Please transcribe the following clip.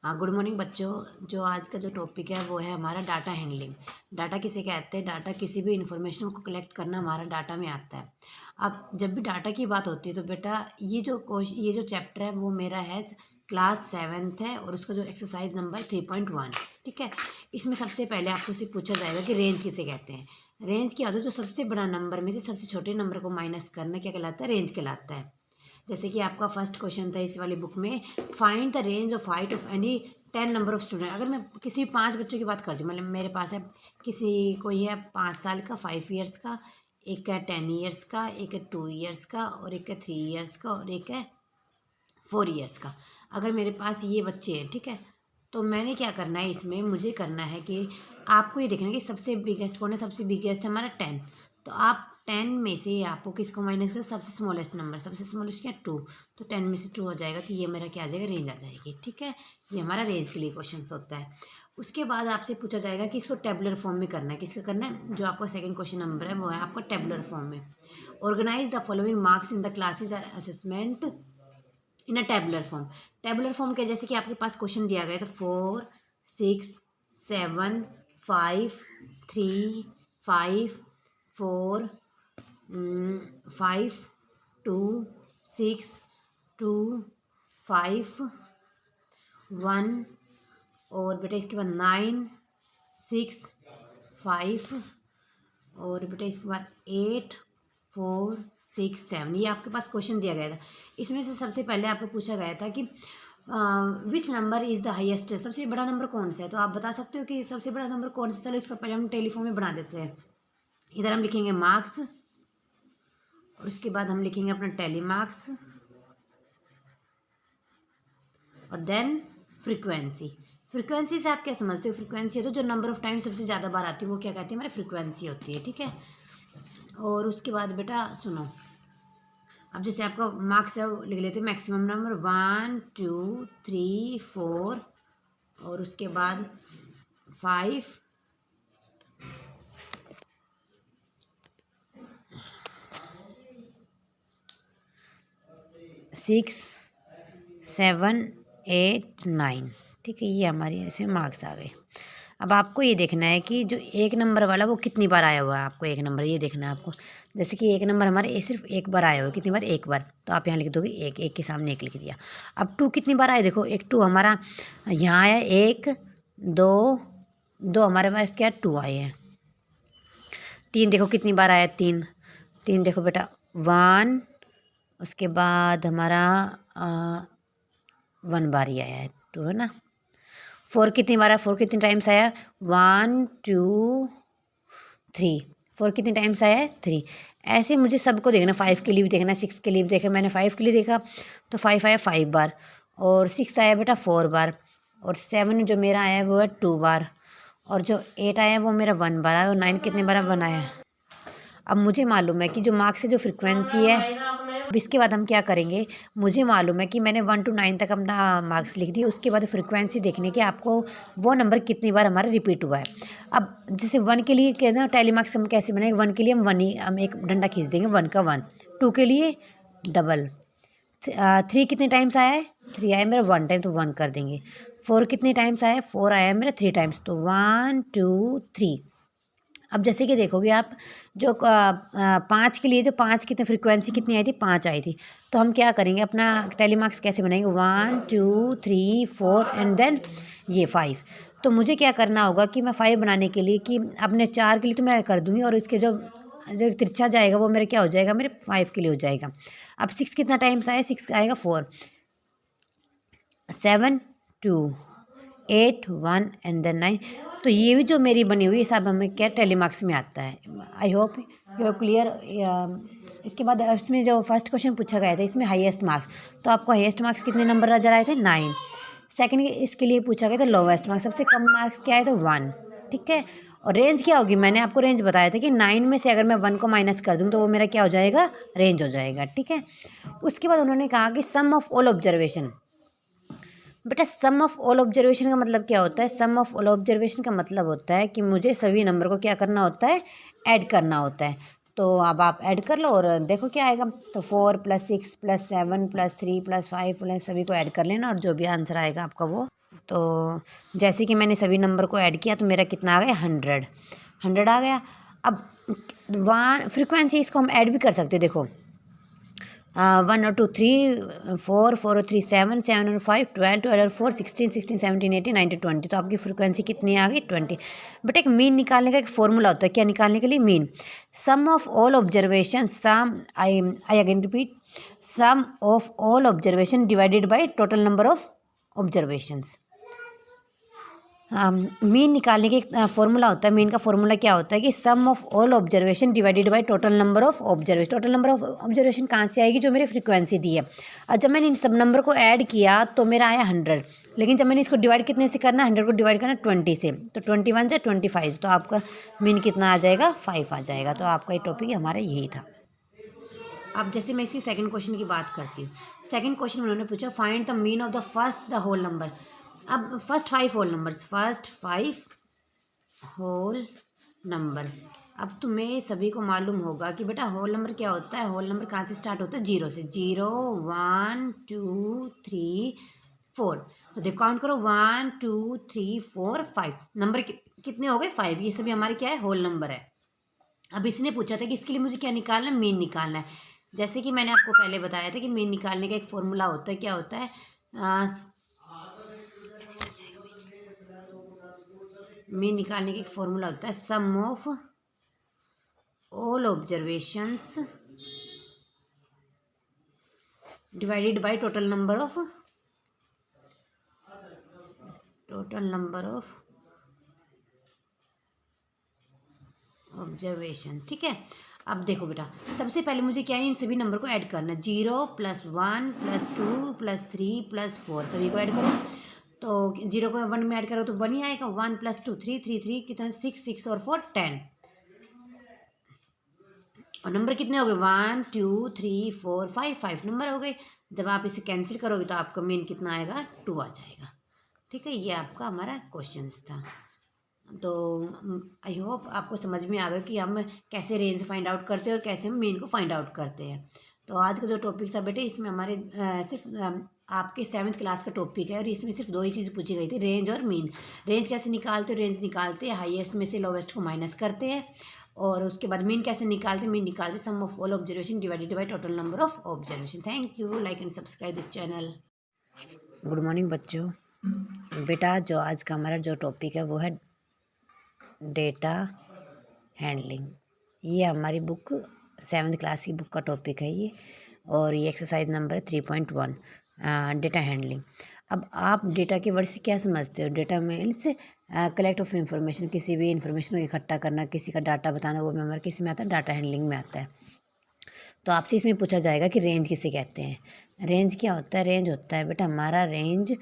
हाँ, good morning बच्चों। जो आज का जो टॉपिक है वो है हमारा डाटा हैंडलिंग। डाटा किसे कहते हैं? डाटा किसी भी इंफॉर्मेशन को कलेक्ट करना हमारा डाटा में आता है। अब जब भी डाटा की बात होती है तो बेटा ये जो चैप्टर है वो मेरा है क्लास 7th है और उसका जो एक्सरसाइज नंबर 3.1। ठीक है, इसमें सबसे पहले आपको सिर्फ पूछा जाएगा कि रेंज किसे कहते हैं। रेंज क्या होता है? जो सबसे बड़ा नंबर में से सबसे छोटे नंबर को माइनस करना क्या कहलाता है? रेंज कहलाता है। जैसे कि आपका फर्स्ट क्वेश्चन था इस वाली बुक में, find the range of height of any 10 number of student. अगर मैं किसी 5 बच्चों की बात करती हूँ, मतलब मेरे पास है किसी कोई है 5 साल का, 5 ईयर्स का, एक है 10 ईयर्स का, एक है 2 ईयर्स का, और एक है 3 ईयर्स का, और एक है 4 ईयर्स का। अगर मेरे पास ये बच्चे हैं, ठीक है, तो मैंने क्या करना है, इसमें मुझे करना है कि आपको ये देखना है कि सबसे बिगेस्ट कौन है। सबसे बिगेस्ट हमारा 10। तो आप 10 में से आपको किसको माइनस कर, सबसे स्मॉलेस्ट नंबर, सबसे स्मॉलेस्ट क्या 2। तो 10 में से 2 हो जाएगा, तो ये मेरा क्या आ जाएगा? रेंज आ जाएगी। ठीक है, ये हमारा रेंज के लिए क्वेश्चन होता है। उसके बाद आपसे पूछा जाएगा कि इसको टेबुलर फॉर्म में करना है। किसका करना है? जो आपका सेकंड क्वेश्चन नंबर है वो है आपका टेबुलर फॉर्म में। Organise the following marks in the classes assessment in a tabular form. Tabular form के जैसे कि आपके पास क्वेश्चन दिया गया तो 4, 6, 7, 5, 3, 5, 4, 5, 2, 6, 2, 5, 1, और बेटा इसके बाद 9, 6, 5, और बेटा इसके बाद 8, 4, 6, 7। ये आपके पास क्वेश्चन दिया गया था। इसमें से सबसे पहले आपको पूछा गया था कि which number is the highest, सबसे बड़ा नंबर कौन सा है। तो आप बता सकते हो कि सबसे बड़ा नंबर कौन सा। चलो इसको पहले हम टेलीफॉर्म में बना देते हैं। इधर हम लिखेंगे मार्क्स, और उसके बाद हम लिखेंगे अपना टेली मार्क्स, और देन फ्रीक्वेंसी। फ्रीक्वेंसी से आप क्या समझते हो? फ्रीक्वेंसी है तो जो नंबर ऑफ टाइम सबसे ज़्यादा बार आती है वो क्या कहती है? हमारी फ्रीक्वेंसी होती है। ठीक है, और उसके बाद बेटा सुनो, अब जैसे आपका मार्क्स है वो लिख लेते हैं मैक्सिमम नंबर 1, 2, 3, 4, और उसके बाद 5, 6, 7, 8, 9। ठीक है, ये हमारी इसमें मार्क्स आ गए। अब आपको ये देखना है कि जो एक नंबर वाला वो कितनी बार आया हुआ है। आपको एक नंबर ये देखना है आपको। जैसे कि एक नंबर हमारे सिर्फ एक बार आया हुआ है। कितनी बार? एक बार। तो आप यहाँ लिख दोगे एक, एक के सामने एक लिख दिया। अब 2 कितनी बार आए? देखो एक 2 हमारा यहाँ आया, 1, 2, 2 हमारे पास क्या 2 आए हैं। 3 देखो कितनी बार आया? 3, 3 देखो बेटा 1, उसके बाद हमारा 1 बार ही आया है 2, है ना। 4 कितनी बार है? 4 कितनी टाइम्स आया? 1, 2, 3। 4 कितनी टाइम्स आया है? 3। ऐसे मुझे सबको देखना, 5 के लिए भी देखना, 6 के लिए भी देखा। मैंने 5 के लिए देखा तो 5 आया 5 बार, और 6 आया बेटा 4 बार, और 7 जो मेरा आया वो है 2 बार, और जो 8 आया वो मेरा 1 बार आया, और 9 कितने बार 1 आया। अब मुझे मालूम है कि जो मार्क्स से जो फ्रिक्वेंसी है। अब इसके बाद हम क्या करेंगे, मुझे मालूम है कि मैंने 1 to 9 तक अपना मार्क्स लिख दिया। उसके बाद फ्रिक्वेंसी देखने की आपको वो नंबर कितनी बार हमारा रिपीट हुआ है। अब जैसे 1 के लिए कहना टैली मार्क्स हम कैसे बनाएंगे? 1 के लिए हम 1 ही हम एक डंडा खींच देंगे, 1 का 1। 2 के लिए डबल। 3 कितने टाइम्स आया है? 3 आया मेरा 1 टाइम, तो 1 कर देंगे। 4 कितने टाइम्स आया है? 4 आया मेरा 3 टाइम्स, तो 1, 2, 3। अब जैसे कि देखोगे आप जो 5 के लिए जो 5 कितने फ्रीक्वेंसी कितनी आई थी? 5 आई थी। तो हम क्या करेंगे, अपना टैली मार्क्स कैसे बनाएंगे? 1, 2, 3, 4 एंड देन ये 5। तो मुझे क्या करना होगा कि मैं 5 बनाने के लिए कि अपने 4 के लिए तो मैं कर दूँगी, और इसके जो जो तिरछा जाएगा वो मेरा क्या हो जाएगा? मेरे 5 के लिए हो जाएगा। अब 6 कितना टाइम्स आया? 6 आएगा 4, 7, 2, 8, 1 एंड देन 9। तो ये भी जो मेरी बनी हुई सब हमें क्या टेलीमार्क्स में आता है। I hope you are clear. इसके बाद इसमें जो फर्स्ट क्वेश्चन पूछा गया था इसमें हाईएस्ट मार्क्स, तो आपको हाईएस्ट मार्क्स कितने नंबर नजर आए थे? 9। सेकंड इसके लिए पूछा गया था लोवेस्ट मार्क्स, सबसे कम मार्क्स क्या आए थे? 1। ठीक है, और रेंज क्या होगी? मैंने आपको रेंज बताया था कि 9 में से अगर मैं 1 को माइनस कर दूँ तो वो मेरा क्या हो जाएगा? रेंज हो जाएगा। ठीक है, उसके बाद उन्होंने कहा कि सम ऑफ ऑल ऑब्जर्वेशन। बेटा सम ऑफ ऑल ऑब्जर्वेशन का मतलब क्या होता है? सम ऑफ ऑल ऑब्जर्वेशन का मतलब होता है कि मुझे सभी नंबर को क्या करना होता है? ऐड करना होता है। तो अब आप ऐड कर लो और देखो क्या आएगा। तो 4 + 6 + 7 + 3 + 5 प्लस सभी को ऐड कर लेना, और जो भी आंसर आएगा आपका वो तो जैसे कि मैंने सभी नंबर को ऐड किया तो मेरा कितना आ गया 100 आ गया। अब वहाँ फ्रिक्वेंसी इसको हम ऐड भी कर सकते हैं, देखो 1 और 2 3 4 4 और 3 7 7 और 5 12 12 और 4 16 16 17 18 19 20। तो आपकी फ्रिक्वेंसी कितनी आ गई 20। बट एक मीन निकालने का एक फॉर्मूला होता है, क्या निकालने के लिए? Mean. Sum of all observation, sum I again repeat, sum of all observation divided by total number of observations. Mean निकालने की फॉर्मूला होता है, मीन का फॉर्मूला क्या होता है कि sum of all observation divided by total number of observation. Total number of observation कहाँ से आएगी? जो मेरी फ्रीक्वेंसी दी है। और जब मैंने इन सब नंबर को ऐड किया तो मेरा आया 100, लेकिन जब मैंने इसको डिवाइड कितने से करना, 100 को डिवाइड करना 20 से, तो 21 से 25, तो आपका मीन कितना आ जाएगा? 5 आ जाएगा। तो आपका ये टॉपिक हमारा यही था। अब जैसे मैं इसकी सेकंड क्वेश्चन की बात करती हूँ। सेकंड क्वेश्चन उन्होंने पूछा find the mean of the first the whole number. अब first 5 whole numbers, first 5 whole number. अब तुम्हें सभी को मालूम होगा कि बेटा होल नंबर क्या होता है। होल नंबर कहाँ से स्टार्ट होता है? 0 से। 0 1 2 3 4। तो देखो काउंट करो 1 2 3 4 5 नंबर कितने हो गए? 5। ये सभी हमारे क्या है? होल नंबर है। अब इसने पूछा था कि इसके लिए मुझे क्या निकालना है? मीन निकालना है। जैसे कि मैंने आपको पहले बताया था कि मीन निकालने का एक फॉर्मूला होता है, क्या होता है? मीन निकालने का एक फॉर्मूला होता है sum of all observations divided by total number of observation. ठीक है। अब देखो बेटा, सबसे पहले मुझे क्या है? इन सभी नंबर को ऐड करना है। 0 + 1 + 2 + 3 + 4 सभी को ऐड करो। तो 0 को 1 में ऐड करो तो 1 ही आएगा। 1 + 2 3 3 3 कितना? 6 6 और 4 10। और नंबर कितने हो गए? 1 2 3 4 5 5 नंबर हो गए। जब आप इसे कैंसिल करोगे तो आपका मीन कितना आएगा? 2 आ जाएगा। ठीक है, ये आपका हमारा क्वेश्चन था। तो आई होप आपको समझ में आ गया कि हम कैसे रेंज फाइंड आउट करते हैं और कैसे हम मीन को फाइंड आउट करते हैं। तो आज का जो टॉपिक था बेटे, इसमें हमारे सिर्फ आपके 7th क्लास का टॉपिक है और इसमें सिर्फ 2 ही चीज़ पूछी गई थी, रेंज और मीन। रेंज कैसे निकालते? रेंज निकालते हैं हाईएस्ट में से लोवेस्ट को माइनस करते हैं, और उसके बाद मीन कैसे निकालते? मीन निकालते sum of all observation divided by total number of observation. Thank you. Like and subscribe this channel. Good morning बच्चों। बेटा जो आज का हमारा जो टॉपिक है वो है डेटा हैंडलिंग। ये हमारी बुक 7th क्लास की बुक का टॉपिक है ये, और ये एक्सरसाइज नंबर है 3.1 डेटा हैंडलिंग। अब आप डेटा के वर्ड से क्या समझते हो? Data means collect of information, किसी भी इंफॉर्मेशन को इकट्ठा करना, किसी का डाटा बताना, वो हमारे किस में आता है? डाटा हैंडलिंग में आता है। तो आपसे इसमें पूछा जाएगा कि रेंज किसे कहते हैं। रेंज क्या होता है? रेंज होता है बेटा हमारा रेंज